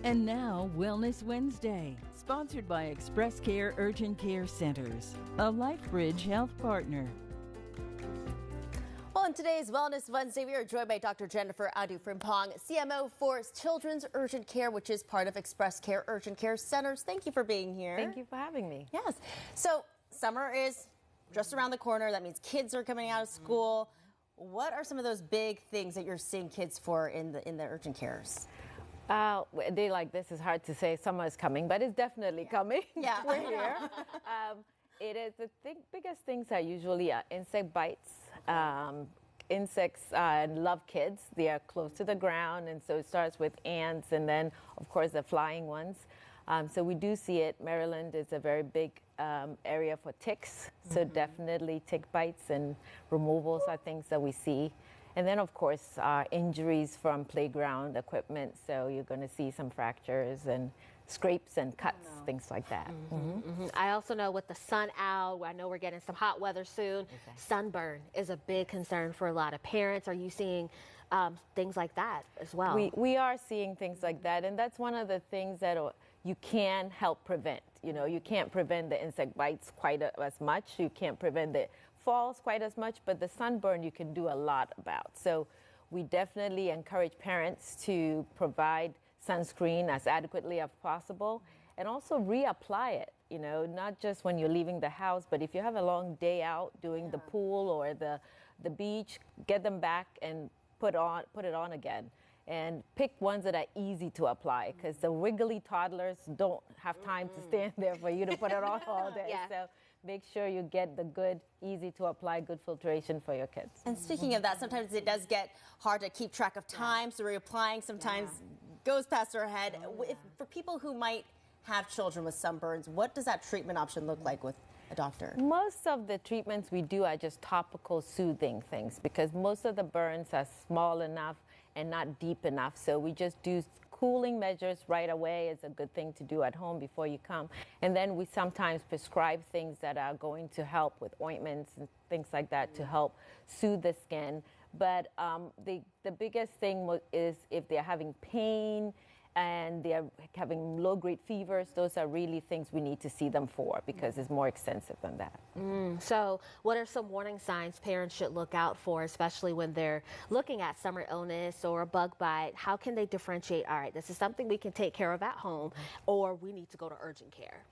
And now, Wellness Wednesday, sponsored by Express Care Urgent Care Centers, a LifeBridge health partner. Well, on today's Wellness Wednesday, we are joined by Dr. Jennifer Adu-Frimpong, CMO for Children's Urgent Care, which is part of Express Care Urgent Care Centers. Thank you for being here. Thank you for having me. Yes. So summer is just around the corner. That means kids are coming out of school. What are some of those big things that you're seeing kids for in the urgent cares? They like, this is hard to say, summer is coming, but it's definitely coming. Yeah. We're here. It is the biggest things are usually insect bites. Insects love kids. They are close to the ground, and so it starts with ants and then, of course, the flying ones. So we do see it. Maryland is a very big area for ticks, so definitely tick bites and removals are things that we see. And then, of course, injuries from playground equipment. So you're going to see some fractures and scrapes and cuts, things like that. I also know with the sun out, I know we're getting some hot weather soon. Sunburn is a big concern for a lot of parents. Are you seeing things like that as well? We are seeing things like that, and that's one of the things that you can help prevent. You know, you can't prevent the insect bites quite as much. You can't prevent the falls quite as much, but the sunburn you can do a lot about. So we definitely encourage parents to provide sunscreen as adequately as possible and also reapply it, you know, not just when you're leaving the house, but if you have a long day out doing the pool or the beach, get them back and put it on again. And pick ones that are easy to apply, because the wiggly toddlers don't have time to stand there for you to put it on all day. So make sure you get the good, easy to apply, good filtration for your kids. And speaking of that, sometimes it does get hard to keep track of time, so reapplying sometimes goes past our head. For people who might have children with sunburns, what does that treatment option look like with a doctor? Most of the treatments we do are just topical soothing things, because most of the burns are small enough and not deep enough. So we just do cooling measures right away. It's a good thing to do at home before you come. And then we sometimes prescribe things that are going to help with ointments and things like that to help soothe the skin. But the biggest thing is if they're having pain and they're having low-grade fevers, those are really things we need to see them for, because it's more extensive than that. So what are some warning signs parents should look out for, especially when they're looking at summer illness or a bug bite? How can they differentiate, all right, this is something we can take care of at home, or we need to go to urgent care?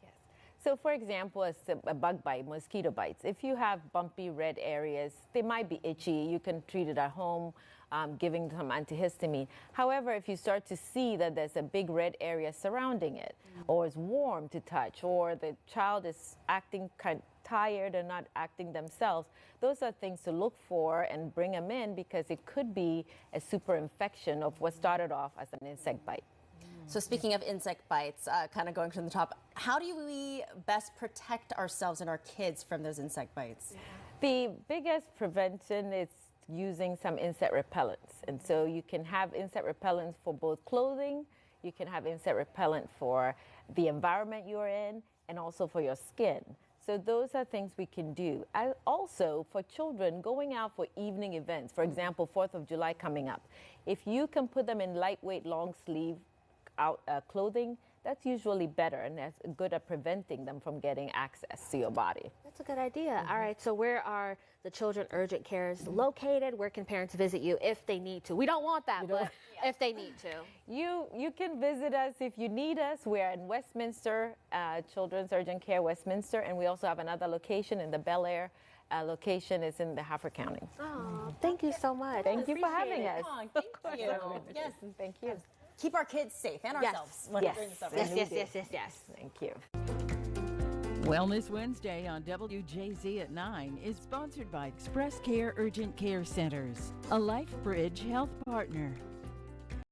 So, for example, a bug bite, mosquito bites. If you have bumpy red areas, they might be itchy. You can treat it at home, giving them antihistamine. However, if you start to see that there's a big red area surrounding it, or it's warm to touch, or the child is acting kind of tired and not acting themselves, those are things to look for and bring them in, because it could be a super infection of what started off as an insect bite. So speaking of insect bites, kind of going from the top, how do we best protect ourselves and our kids from those insect bites? The biggest prevention is using some insect repellents. And so you can have insect repellents for both clothing, you can have insect repellent for the environment you're in, and also for your skin. So those are things we can do. Also, for children going out for evening events, for example, 4th of July coming up, if you can put them in lightweight long sleeve clothing, that's usually better, and that's good at preventing them from getting access to your body. That's a good idea. All right, so where are the children urgent cares located? Where can parents visit you if they need to? We don't want that, but if they need to. You can visit us if you need us. We're in Westminster, Children's Urgent Care Westminster, and we also have another location in the Bel Air. Location is in the Harford County. Oh, thank you so much. Thank you for having us. Oh, thank you. Yes, thank you. Keep our kids safe and ourselves. Yes. Thank you. Wellness Wednesday on WJZ at 9 is sponsored by Express Care Urgent Care Centers, a LifeBridge health partner.